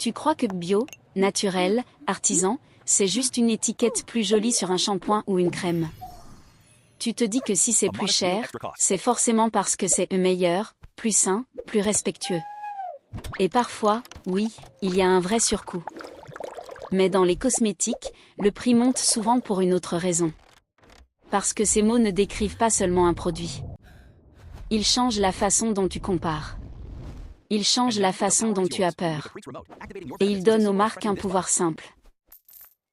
Tu crois que bio, naturel, artisan, c'est juste une étiquette plus jolie sur un shampoing ou une crème. Tu te dis que si c'est plus cher, c'est forcément parce que c'est meilleur, plus sain, plus respectueux. Et parfois, oui, il y a un vrai surcoût. Mais dans les cosmétiques, le prix monte souvent pour une autre raison. Parce que ces mots ne décrivent pas seulement un produit. Ils changent la façon dont tu compares. Ils changent la façon dont tu as peur. Et ils donnent aux marques un pouvoir simple.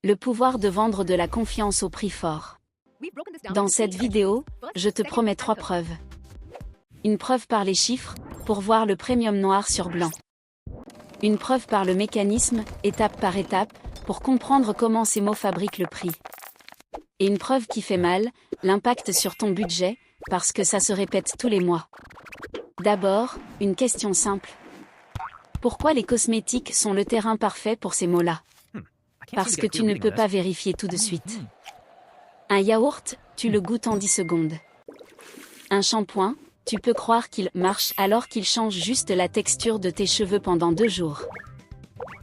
Le pouvoir de vendre de la confiance au prix fort. Dans cette vidéo, je te promets 3 preuves. Une preuve par les chiffres, pour voir le premium noir sur blanc. Une preuve par le mécanisme, étape par étape, pour comprendre comment ces mots fabriquent le prix. Et une preuve qui fait mal, l'impact sur ton budget, parce que ça se répète tous les mois. D'abord, une question simple. Pourquoi les cosmétiques sont le terrain parfait pour ces mots-là? Parce que tu ne peux pas vérifier tout de suite. Un yaourt, tu le goûtes en 10 secondes. Un shampoing, tu peux croire qu'il marche alors qu'il change juste la texture de tes cheveux pendant 2 jours.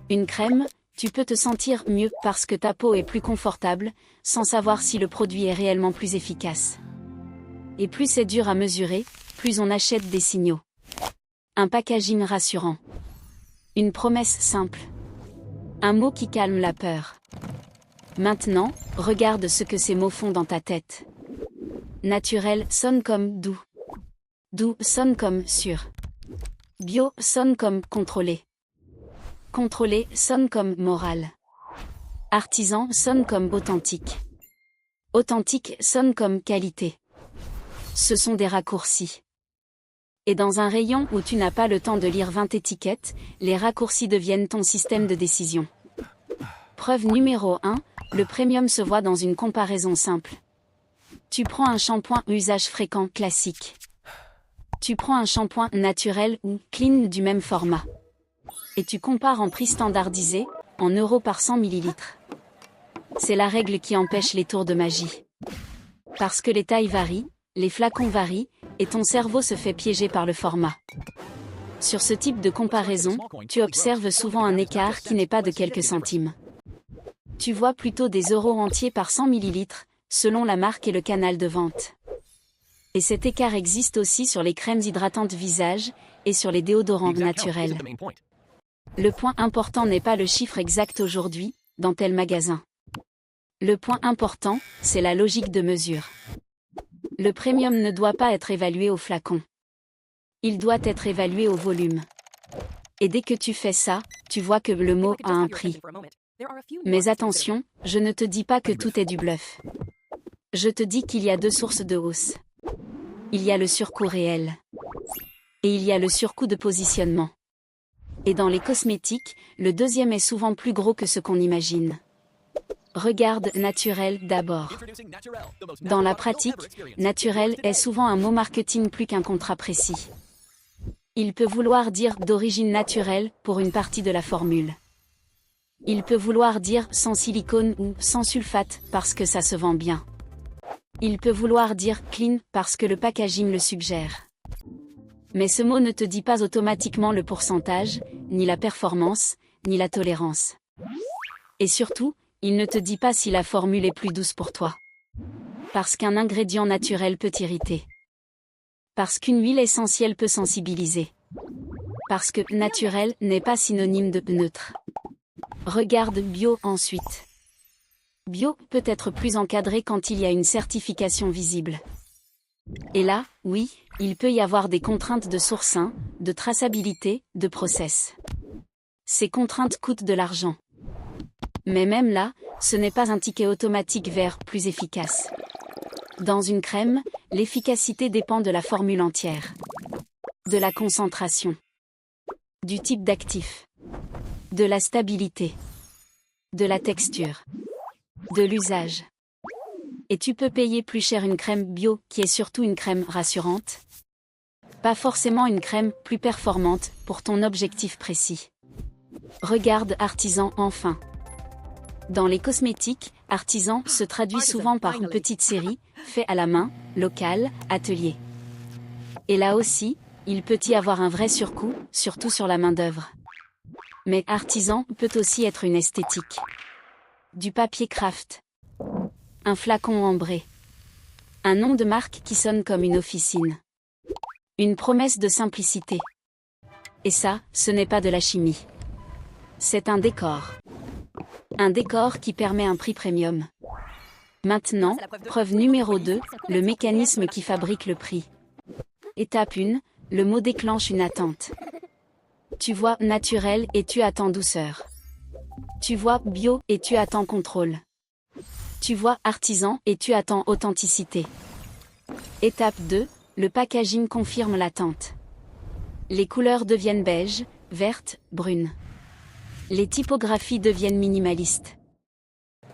Une crème, tu peux te sentir mieux parce que ta peau est plus confortable, sans savoir si le produit est réellement plus efficace. Et plus c'est dur à mesurer, plus on achète des signaux. Un packaging rassurant. Une promesse simple. Un mot qui calme la peur. Maintenant, regarde ce que ces mots font dans ta tête. Naturel sonne comme doux. Doux sonne comme sûr. Bio sonne comme contrôlé. Contrôlé sonne comme moral. Artisan sonne comme authentique. Authentique sonne comme qualité. Ce sont des raccourcis. Et dans un rayon où tu n'as pas le temps de lire 20 étiquettes, les raccourcis deviennent ton système de décision. Preuve numéro 1, le premium se voit dans une comparaison simple. Tu prends un shampoing usage fréquent classique. Tu prends un shampoing naturel ou clean du même format. Et tu compares en prix standardisé, en euros par 100 ml. C'est la règle qui empêche les tours de magie. Parce que les tailles varient, les flacons varient, et ton cerveau se fait piéger par le format. Sur ce type de comparaison, tu observes souvent un écart qui n'est pas de quelques centimes. Tu vois plutôt des euros entiers par 100 ml, selon la marque et le canal de vente. Et cet écart existe aussi sur les crèmes hydratantes visage, et sur les déodorants naturels. Le point important n'est pas le chiffre exact aujourd'hui, dans tel magasin. Le point important, c'est la logique de mesure. Le premium ne doit pas être évalué au flacon. Il doit être évalué au volume. Et dès que tu fais ça, tu vois que le mot a un prix. Mais attention, je ne te dis pas que tout est du bluff. Je te dis qu'il y a 2 sources de hausse. Il y a le surcoût réel. Et il y a le surcoût de positionnement. Et dans les cosmétiques, le deuxième est souvent plus gros que ce qu'on imagine. Regarde naturel d'abord. Dans la pratique, naturel est souvent un mot marketing plus qu'un contrat précis. Il peut vouloir dire d'origine naturelle pour une partie de la formule. Il peut vouloir dire sans silicone ou sans sulfate parce que ça se vend bien. Il peut vouloir dire clean parce que le packaging le suggère. Mais ce mot ne te dit pas automatiquement le pourcentage, ni la performance, ni la tolérance. Et surtout, il ne te dit pas si la formule est plus douce pour toi. Parce qu'un ingrédient naturel peut irriter. Parce qu'une huile essentielle peut sensibiliser. Parce que naturel n'est pas synonyme de neutre. Regarde bio ensuite. Bio peut être plus encadré quand il y a une certification visible. Et là, oui, il peut y avoir des contraintes de source, de traçabilité, de process. Ces contraintes coûtent de l'argent. Mais même là, ce n'est pas un ticket automatique vers plus efficace. Dans une crème, l'efficacité dépend de la formule entière. De la concentration. Du type d'actif. De la stabilité. De la texture. De l'usage. Et tu peux payer plus cher une crème bio qui est surtout une crème rassurante. Pas forcément une crème plus performante pour ton objectif précis. Regarde artisan enfin. Dans les cosmétiques, artisan se traduit souvent par une petite série, fait à la main, local, atelier. Et là aussi, il peut y avoir un vrai surcoût, surtout sur la main-d'œuvre. Mais artisan peut aussi être une esthétique. Du papier craft. Un flacon ambré. Un nom de marque qui sonne comme une officine. Une promesse de simplicité. Et ça, ce n'est pas de la chimie. C'est un décor. Un décor qui permet un prix premium. Maintenant, preuve numéro 2, le mécanisme qui fabrique le prix. Étape 1, le mot déclenche une attente. Tu vois naturel et tu attends douceur. Tu vois bio et tu attends contrôle. Tu vois artisan et tu attends authenticité. Étape 2, le packaging confirme l'attente. Les couleurs deviennent beige, vertes, brunes. Les typographies deviennent minimalistes.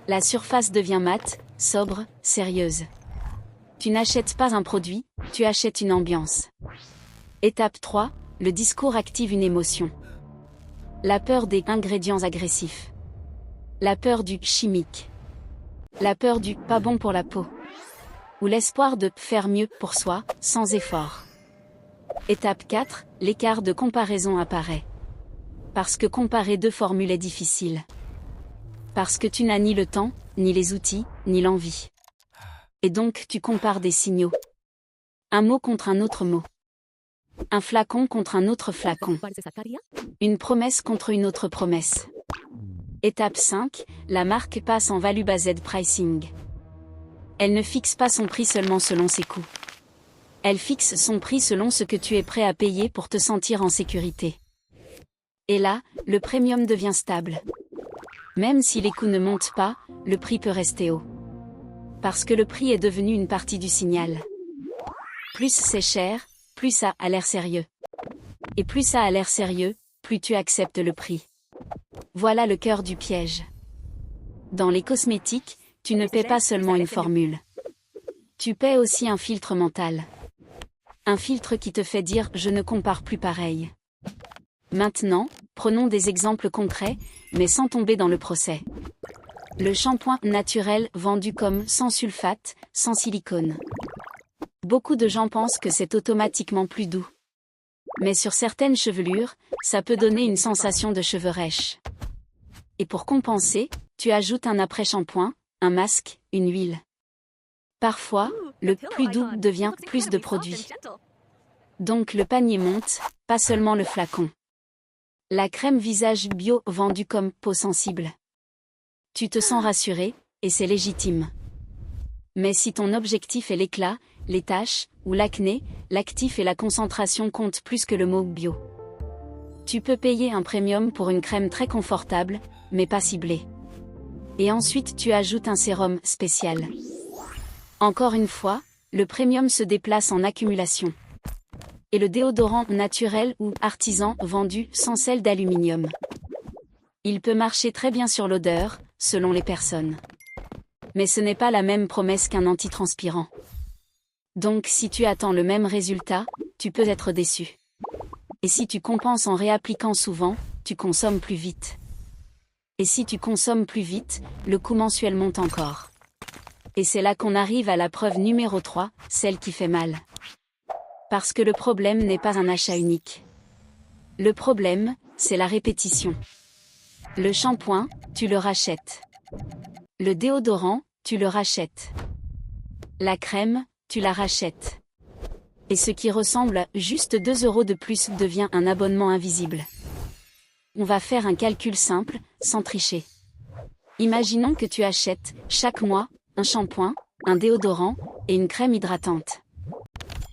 La surface devient mate, sobre, sérieuse. Tu n'achètes pas un produit, tu achètes une ambiance. Étape 3, le discours active une émotion. La peur des ingrédients agressifs. La peur du chimique. La peur du pas bon pour la peau. Ou l'espoir de faire mieux pour soi, sans effort. Étape 4, l'écart de comparaison apparaît. Parce que comparer deux formules est difficile. Parce que tu n'as ni le temps, ni les outils, ni l'envie. Et donc tu compares des signaux. Un mot contre un autre mot. Un flacon contre un autre flacon. Une promesse contre une autre promesse. Étape 5, la marque passe en value-based pricing. Elle ne fixe pas son prix seulement selon ses coûts. Elle fixe son prix selon ce que tu es prêt à payer pour te sentir en sécurité. Et là, le premium devient stable. Même si les coûts ne montent pas, le prix peut rester haut. Parce que le prix est devenu une partie du signal. Plus c'est cher, plus ça a l'air sérieux. Et plus ça a l'air sérieux, plus tu acceptes le prix. Voilà le cœur du piège. Dans les cosmétiques, tu ne paies pas seulement une formule. Tu paies aussi un filtre mental. Un filtre qui te fait dire « je ne compare plus pareil ». Maintenant, prenons des exemples concrets, mais sans tomber dans le procès. Le shampoing naturel vendu comme sans sulfate, sans silicone. Beaucoup de gens pensent que c'est automatiquement plus doux. Mais sur certaines chevelures, ça peut donner une sensation de cheveux rêches. Et pour compenser, tu ajoutes un après-shampoing, un masque, une huile. Parfois, le plus doux devient plus de produits. Donc le panier monte, pas seulement le flacon. La crème visage bio vendue comme peau sensible. Tu te sens rassuré, et c'est légitime. Mais si ton objectif est l'éclat, les taches, ou l'acné, l'actif et la concentration comptent plus que le mot bio. Tu peux payer un premium pour une crème très confortable, mais pas ciblée. Et ensuite tu ajoutes un sérum spécial. Encore une fois, le premium se déplace en accumulation. Et le déodorant naturel ou artisan vendu sans sel d'aluminium. Il peut marcher très bien sur l'odeur, selon les personnes. Mais ce n'est pas la même promesse qu'un antitranspirant. Donc si tu attends le même résultat, tu peux être déçu. Et si tu compenses en réappliquant souvent, tu consommes plus vite. Et si tu consommes plus vite, le coût mensuel monte encore. Et c'est là qu'on arrive à la preuve numéro 3, celle qui fait mal. Parce que le problème n'est pas un achat unique. Le problème, c'est la répétition. Le shampoing, tu le rachètes. Le déodorant, tu le rachètes. La crème, tu la rachètes. Et ce qui ressemble à juste 2 € de plus devient un abonnement invisible. On va faire un calcul simple, sans tricher. Imaginons que tu achètes, chaque mois, un shampoing, un déodorant, et une crème hydratante.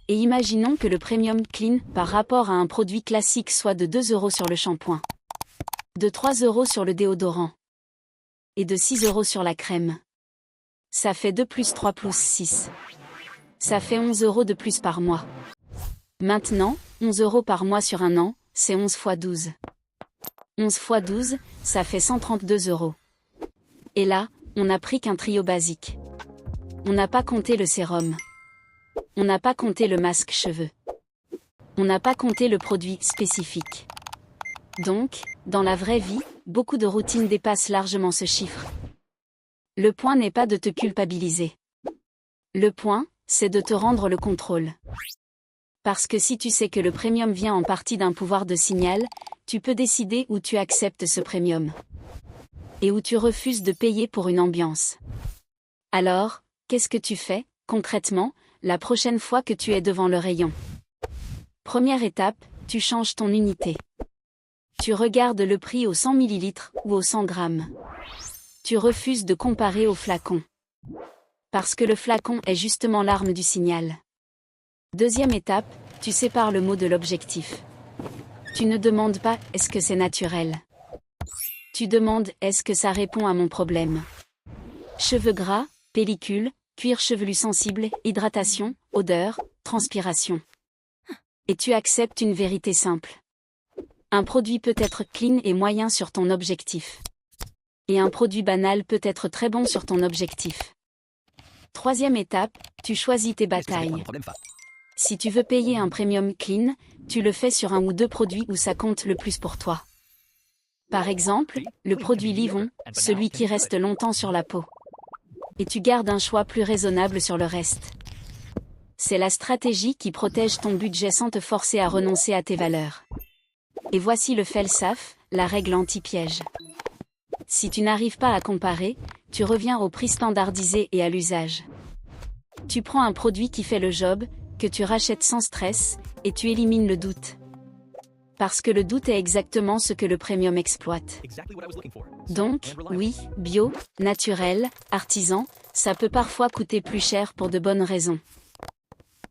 Et imaginons que le premium clean par rapport à un produit classique soit de 2 € sur le shampoing. De 3 € sur le déodorant. Et de 6 € sur la crème. Ça fait 2 plus 3 plus 6. Ça fait 11 € de plus par mois. Maintenant, 11 € par mois sur un an, c'est 11 fois 12. 11 fois 12, ça fait 132 €. Et là, on n'a pris qu'un trio basique. On n'a pas compté le sérum. On n'a pas compté le masque cheveux. On n'a pas compté le produit spécifique. Donc, dans la vraie vie, beaucoup de routines dépassent largement ce chiffre. Le point n'est pas de te culpabiliser. Le point, c'est de te rendre le contrôle. Parce que si tu sais que le premium vient en partie d'un pouvoir de signal, Tu peux décider où tu acceptes ce premium. Et où tu refuses de payer pour une ambiance. Alors, qu'est-ce que tu fais, concrètement, la prochaine fois que tu es devant le rayon? Première étape, tu changes ton unité. Tu regardes le prix au 100 ml ou au 100 grammes. Tu refuses de comparer au flacon. Parce que le flacon est justement l'arme du signal. Deuxième étape, tu sépares le mot de l'objectif. Tu ne demandes pas « est-ce que c'est naturel ?» Tu demandes « est-ce que ça répond à mon problème ?» Cheveux gras, pellicule, cuir chevelu sensible, hydratation, odeur, transpiration. Et tu acceptes une vérité simple. Un produit peut être clean et moyen sur ton objectif. Et un produit banal peut être très bon sur ton objectif. Troisième étape, tu choisis tes batailles. Si tu veux payer un premium clean, tu le fais sur un ou deux produits où ça compte le plus pour toi. Par exemple, le produit Livon, celui qui reste longtemps sur la peau. Et tu gardes un choix plus raisonnable sur le reste. C'est la stratégie qui protège ton budget sans te forcer à renoncer à tes valeurs. Et voici le FELSAF, la règle anti-piège. Si tu n'arrives pas à comparer, tu reviens au prix standardisé et à l'usage. Tu prends un produit qui fait le job, que tu rachètes sans stress, et tu élimines le doute. Parce que le doute est exactement ce que le premium exploite. Donc, oui, bio, naturel, artisan, ça peut parfois coûter plus cher pour de bonnes raisons.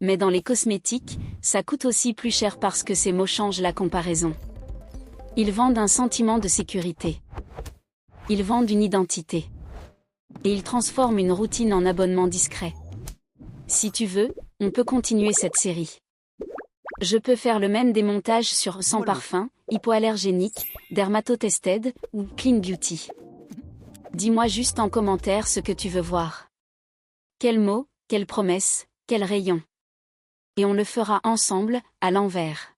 Mais dans les cosmétiques, ça coûte aussi plus cher parce que ces mots changent la comparaison. Ils vendent un sentiment de sécurité. Ils vendent une identité. Et ils transforment une routine en abonnement discret. Si tu veux, on peut continuer cette série. Je peux faire le même démontage sur sans parfum, hypoallergénique, dermatotested ou clean beauty. Dis-moi juste en commentaire ce que tu veux voir. Quels mots, quelles promesses, quel rayon. Et on le fera ensemble, à l'envers.